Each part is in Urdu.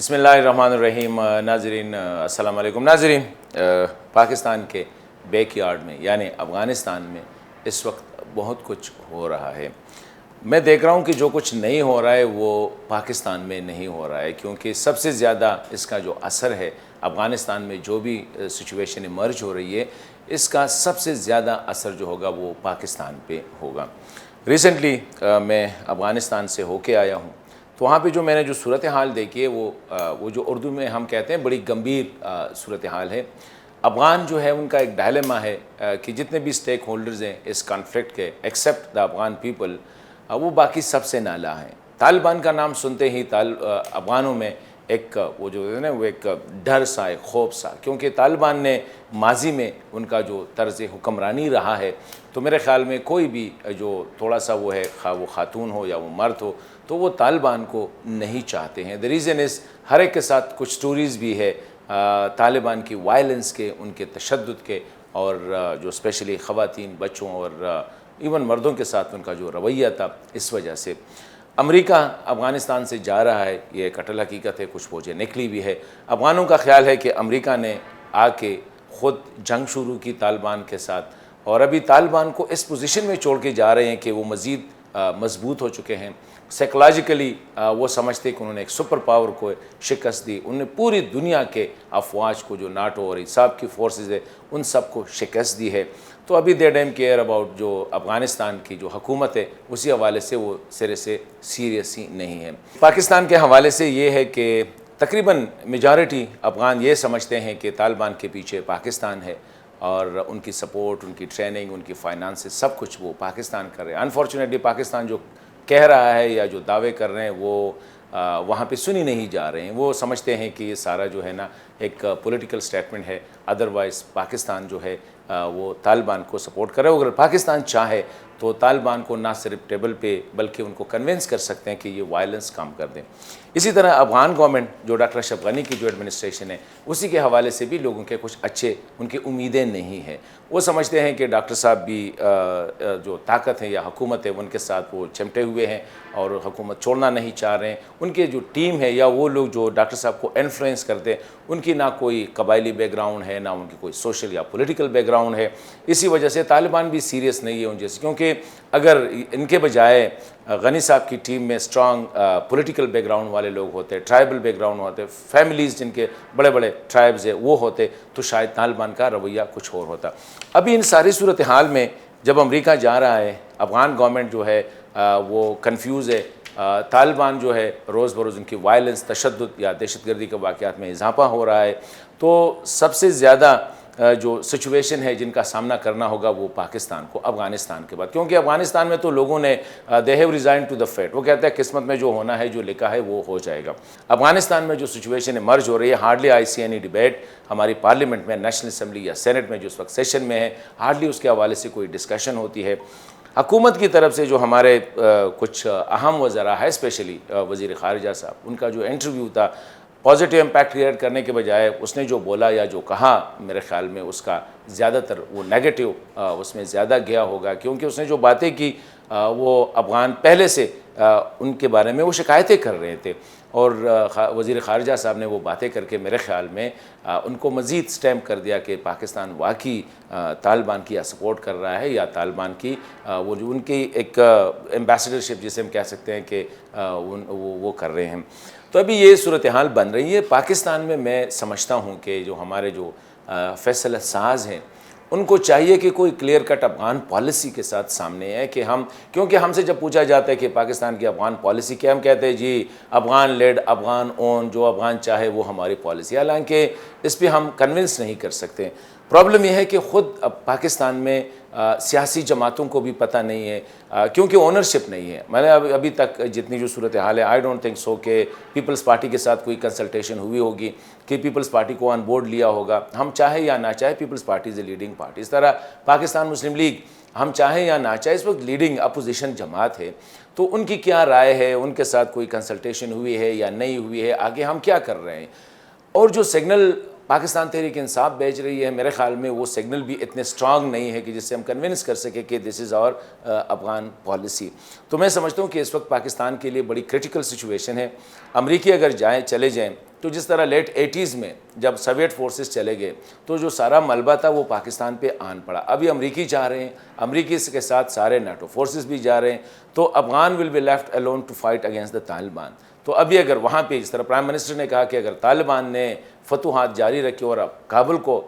بسم اللہ الرحمن الرحیم۔ ناظرین السلام علیکم۔ ناظرین، پاکستان کے بیک یارڈ میں یعنی افغانستان میں اس وقت بہت کچھ ہو رہا ہے۔ میں دیکھ رہا ہوں کہ جو کچھ نہیں ہو رہا ہے وہ پاکستان میں نہیں ہو رہا ہے، کیونکہ سب سے زیادہ اس کا جو اثر ہے افغانستان میں جو بھی سچویشن ایمرج ہو رہی ہے، اس کا سب سے زیادہ اثر جو ہوگا وہ پاکستان پہ ہوگا۔ ریسنٹلی میں افغانستان سے ہو کے آیا ہوں، تو وہاں پہ جو میں نے جو صورتحال دیکھی ہے وہ جو اردو میں ہم کہتے ہیں بڑی گمبھیر صورتحال ہے۔ افغان جو ہے ان کا ایک ڈائلیما ہے کہ جتنے بھی سٹیک ہولڈرز ہیں اس کانفلکٹ کے ایکسیپٹ دا افغان پیپل، وہ باقی سب سے نالا ہیں۔ طالبان کا نام سنتے ہی افغانوں میں ایک وہ جو ہے نا وہ ایک ڈر سا، ایک خوف سا، کیونکہ طالبان نے ماضی میں ان کا جو طرز حکمرانی رہا ہے، تو میرے خیال میں کوئی بھی جو تھوڑا سا وہ ہے، خواہ وہ خاتون ہو یا وہ مرد ہو، تو وہ طالبان کو نہیں چاہتے ہیں۔ دی ریزن از ہر ایک کے ساتھ کچھ سٹوریز بھی ہے طالبان کی وائلنس کے، ان کے تشدد کے، اور جو اسپیشلی خواتین، بچوں اور ایون مردوں کے ساتھ ان کا جو رویہ تھا، اس وجہ سے امریکہ افغانستان سے جا رہا ہے۔ یہ ایک اٹل حقیقت ہے، کچھ فوجیں نکلی بھی ہے۔ افغانوں کا خیال ہے کہ امریکہ نے آ کے خود جنگ شروع کی طالبان کے ساتھ، اور ابھی طالبان کو اس پوزیشن میں چھوڑ کے جا رہے ہیں کہ وہ مزید مضبوط ہو چکے ہیں۔ سائیکولوجیکلی وہ سمجھتے کہ انہوں نے ایک سپر پاور کو شکست دی، انہوں نے پوری دنیا کے افواج کو، جو ناٹو اور حساب کی فورسز ہے، ان سب کو شکست دی ہے۔ تو ابھی دے ڈیم کیئر اباؤٹ جو افغانستان کی جو حکومت ہے، اسی حوالے سے وہ سرے سے سیریس ہی نہیں ہے۔ پاکستان کے حوالے سے یہ ہے کہ تقریباً میجارٹی افغان یہ سمجھتے ہیں کہ طالبان کے پیچھے پاکستان ہے، اور ان کی سپورٹ، ان کی ٹریننگ، ان کی فائنانس، سب کچھ وہ پاکستان کر رہے ہیں۔ انفارچونیٹلی پاکستان جو کہہ رہا ہے یا جو دعوے کر رہے ہیں وہ وہاں پہ سنی نہیں جا رہے ہیں۔ وہ سمجھتے ہیں کہ یہ سارا جو ہے نا ایک پولیٹیکل سٹیٹمنٹ ہے، ادروائز پاکستان جو ہے وہ طالبان کو سپورٹ کر رہے ہیں۔ اگر پاکستان چاہے تو طالبان کو نہ صرف ٹیبل پہ بلکہ ان کو کنونس کر سکتے ہیں کہ یہ وائلنس کم کر دیں۔ اسی طرح افغان گورنمنٹ جو ڈاکٹر اشرف غنی کی جو ایڈمنسٹریشن ہے، اسی کے حوالے سے بھی لوگوں کے کچھ اچھے ان کی امیدیں نہیں ہیں۔ وہ سمجھتے ہیں کہ ڈاکٹر صاحب بھی جو طاقت ہے یا حکومت ہے ان کے ساتھ وہ چمٹے ہوئے ہیں اور حکومت چھوڑنا نہیں چاہ رہے ہیں۔ ان کے جو ٹیم ہے یا وہ لوگ جو ڈاکٹر صاحب کو انفلوئنس کرتے ہیں، ان کی نہ کوئی قبائلی بیک گراؤنڈ ہے، نہ ان کی کوئی سوشل یا پولیٹیکل بیک گراؤنڈ ہے۔ اسی وجہ سے طالبان بھی سیریس نہیں ہے ان جیسے، کیونکہ اگر ان کے بجائے غنی صاحب کی ٹیم میں اسٹرانگ پولیٹیکل بیک گراؤنڈ والے لوگ ہوتے، ٹرائبل بیک گراؤنڈ ہوتے، فیملیز جن کے بڑے بڑے ٹرائبز ہیں وہ ہوتے، تو شاید طالبان کا رویہ کچھ اور ہوتا۔ ابھی ان ساری صورتحال میں جب امریکہ جا رہا ہے، افغان گورنمنٹ جو ہے وہ کنفیوز ہے۔ طالبان جو ہے روز بروز ان کی وائلنس، تشدد یا دہشت گردی کے واقعات میں اضافہ ہو رہا ہے۔ تو سب سے زیادہ جو سچویشن ہے جن کا سامنا کرنا ہوگا وہ پاکستان کو افغانستان کے بعد، کیونکہ افغانستان میں تو لوگوں نے they have resign to the fate, وہ کہتے ہیں قسمت میں جو ہونا ہے، جو لکھا ہے وہ ہو جائے گا۔ افغانستان میں جو سچویشن ایمرج ہو رہی ہے، ہارڈلی آئی سی اینی ڈیبیٹ ہماری پارلیمنٹ میں، نیشنل اسمبلی یا سینٹ میں جو اس وقت سیشن میں ہے، ہارڈلی اس کے حوالے سے کوئی ڈسکشن ہوتی ہے۔ حکومت کی طرف سے جو ہمارے کچھ اہم وزراء ہے، اسپیشلی وزیر خارجہ صاحب، ان کا جو انٹرویو تھا، پازیٹیو امپیکٹ کریٹ کرنے کے بجائے اس نے جو بولا یا جو کہا، میرے خیال میں اس کا زیادہ تر وہ نیگیٹو اس میں زیادہ گیا ہوگا، کیونکہ اس نے جو باتیں کی وہ افغان پہلے سے ان کے بارے میں وہ شکایتیں کر رہے تھے، اور وزیر خارجہ صاحب نے وہ باتیں کر کے میرے خیال میں ان کو مزید سٹیمپ کر دیا کہ پاکستان واقعی طالبان کی سپورٹ کر رہا ہے، یا طالبان کی وہ جو ان کی ایک ایمبیسڈرشپ جسے ہم کہہ سکتے ہیں کہ وہ کر رہے ہیں۔ تو ابھی یہ صورتحال بن رہی ہے پاکستان میں سمجھتا ہوں کہ جو ہمارے جو فیصلہ ساز ہیں ان کو چاہیے کہ کوئی کلیئر کٹ افغان پالیسی کے ساتھ سامنے ہے کہ کیونکہ ہم سے جب پوچھا جاتا ہے کہ پاکستان کی افغان پالیسی کیا، ہم کہتے ہیں جی افغان لیڈ، افغان اون، جو افغان چاہے وہ ہماری پالیسی، حالانکہ اس پہ ہم کنونس نہیں کر سکتے۔ پرابلم یہ ہے کہ خود پاکستان میں سیاسی جماعتوں کو بھی پتہ نہیں ہے، کیونکہ اونرشپ نہیں ہے۔ میں نے ابھی تک جتنی جو صورتحال ہے، آئی ڈونٹ تھنک سو کہ پیپلز پارٹی کے ساتھ کوئی کنسلٹیشن ہوئی ہوگی کہ پیپلز پارٹی کو آن بورڈ لیا ہوگا۔ ہم چاہے یا نہ چاہے Peoples party is a leading party, اس طرح پاکستان مسلم لیگ ہم چاہیں یا نہ چاہے اس وقت لیڈنگ اپوزیشن جماعت ہے، تو ان کی کیا رائے ہے، ان کے ساتھ کوئی کنسلٹیشن ہوئی ہے یا نہیں ہوئی ہے، آگے ہم کیا کر رہے ہیں۔ اور جو سگنل پاکستان تحریک انصاف بھیج رہی ہے، میرے خیال میں وہ سگنل بھی اتنے سٹرانگ نہیں ہے کہ جس سے ہم کنونس کر سکیں کہ دس از آور افغان پالیسی. تو میں سمجھتا ہوں کہ اس وقت پاکستان کے لیے بڑی کرٹیکل سچویشن ہے. امریکی اگر چلے جائیں تو جس طرح لیٹ 80s میں جب سوویٹ فورسز چلے گئے تو جو سارا ملبہ تھا وہ پاکستان پہ آن پڑا. ابھی امریکی جا رہے ہیں، امریکی کے ساتھ سارے نیٹو فورسز بھی جا رہے ہیں، تو Afghan will be left alone to fight against the Taliban. تو ابھی اگر وہاں پہ جس طرح پرائم منسٹر نے کہا کہ اگر طالبان نے فتوحات جاری رکھے اور کابل کو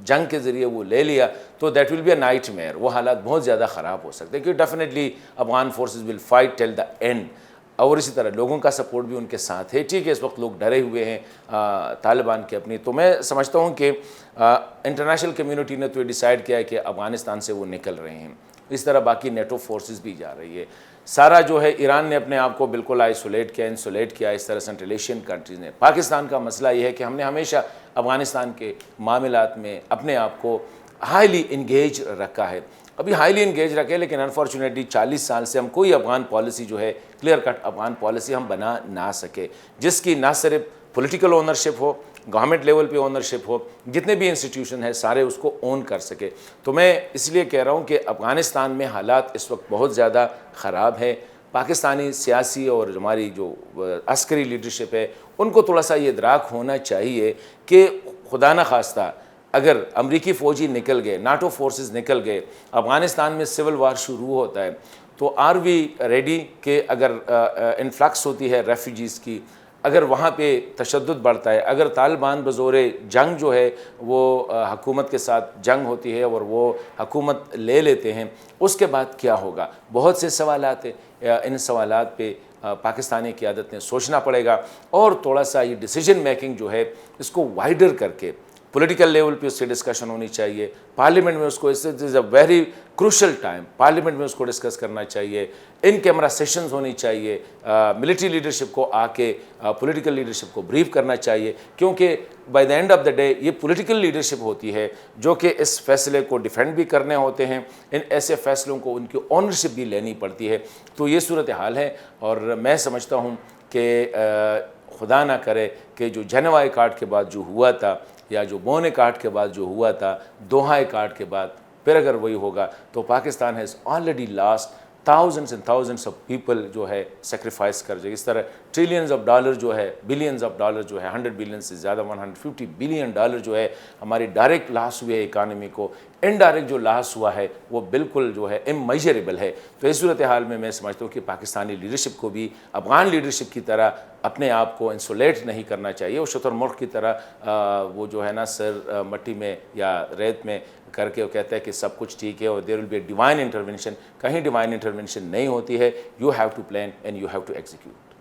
جنگ کے ذریعے وہ لے لیا تو that will be a nightmare. وہ حالات بہت زیادہ خراب ہو سکتے ہیں کیونکہ definitely Afghan forces will fight till the end. اور اسی طرح لوگوں کا سپورٹ بھی ان کے ساتھ ہے. ٹھیک ہے اس وقت لوگ ڈرے ہوئے ہیں طالبان کے اپنی. تو میں سمجھتا ہوں کہ انٹرنیشنل کمیونٹی نے تو یہ ڈیسائیڈ کیا ہے کہ افغانستان سے وہ نکل رہے ہیں. اس طرح باقی نیٹو فورسز بھی جا رہی ہے. سارا جو ہے ایران نے اپنے آپ کو بالکل آئسولیٹ کیا، انسولیٹ کیا. اس طرح سینٹرل ایشین کنٹریز نے. پاکستان کا مسئلہ یہ ہے کہ ہم نے ہمیشہ افغانستان کے معاملات میں اپنے آپ کو ہائیلی انگیج رکھا ہے. ابھی ہائیلی انگیج رکھے لیکن انفارچونیٹلی 40 سال سے ہم کوئی افغان پالیسی جو ہے کلیئر کٹ افغان پالیسی ہم بنا نہ سکے جس کی نہ صرف پولیٹیکل اونرشپ ہو، گورنمنٹ لیول پہ اونرشپ ہو، جتنے بھی انسٹیٹیوشن ہیں سارے اس کو اون کر سکے. تو میں اس لیے کہہ رہا ہوں کہ افغانستان میں حالات اس وقت بہت زیادہ خراب ہے. پاکستانی سیاسی اور ہماری جو عسکری لیڈرشپ ہے ان کو تھوڑا سا یہ ادراک ہونا چاہیے کہ خدا نہ خواستہ اگر امریکی فوجی نکل گئے، ناٹو فورسز نکل گئے، افغانستان میں سول وار شروع ہوتا ہے تو آر وی ریڈی کہ اگر انفلکس ہوتی ہے ریفیوجیز کی، اگر وہاں پہ تشدد بڑھتا ہے، اگر طالبان بزور جنگ جو ہے وہ حکومت کے ساتھ جنگ ہوتی ہے اور وہ حکومت لے لیتے ہیں، اس کے بعد کیا ہوگا؟ بہت سے سوالات ہیں. ان سوالات پہ پاکستانی قیادت نے سوچنا پڑے گا اور تھوڑا سا یہ ڈیسیجن میکنگ جو ہے اس کو وائڈر کر کے پولیٹیکل لیول پہ اس سے ڈسکشن ہونی چاہیے. پارلیمنٹ میں اس کو اس is a very crucial time, parliament میں اس کو ڈسکس کرنا چاہیے. ان کیمرہ سیشنز ہونی چاہیے. ملٹری لیڈرشپ کو آ کے پولیٹیکل لیڈرشپ کو بریف کرنا چاہیے کیونکہ by the and of the day یہ پولیٹیکل لیڈرشپ ہوتی ہے جو کہ اس فیصلے کو ڈیفینڈ بھی کرنے ہوتے ہیں. ان ایسے فیصلوں کو ان کی اونرشپ بھی لینی پڑتی ہے. تو یہ صورتحال ہے اور میں سمجھتا ہوں کہ خدا نہ کرے کہ جو جنوائے کاٹ کے بعد جو ہوا تھا یا جو بونے کاٹ کے بعد جو ہوا تھا، دوحہ کاٹ کے بعد پھر اگر وہی ہوگا تو Pakistan has already last thousands and thousands of people جو ہے سیکریفائس کر جائے. اس طرح ٹریلینز آف ڈالر جو ہے، بلینز آف ڈالر جو ہے، 100 بلین سے زیادہ 150 بلین ڈالر جو ہے ہماری ڈائریکٹ لاس ہوئے اکانومی کو. انڈائریکٹ جو لاس ہوا ہے وہ بالکل جو ہے اممیجریبل ہے. تو اس صورتحال میں میں سمجھتا ہوں کہ پاکستانی لیڈرشپ کو بھی افغان لیڈرشپ کی طرح اپنے آپ کو انسولیٹ نہیں کرنا چاہیے اور شتر مرغ کی طرح وہ جو ہے نا سر مٹی میں یا ریت میں کر کے وہ کہتا ہے کہ سب کچھ ٹھیک ہے اور there will be a divine intervention. کہیں ڈیوائن انٹرونشن نہیں ہوتی ہے. You have to plan and you have to execute.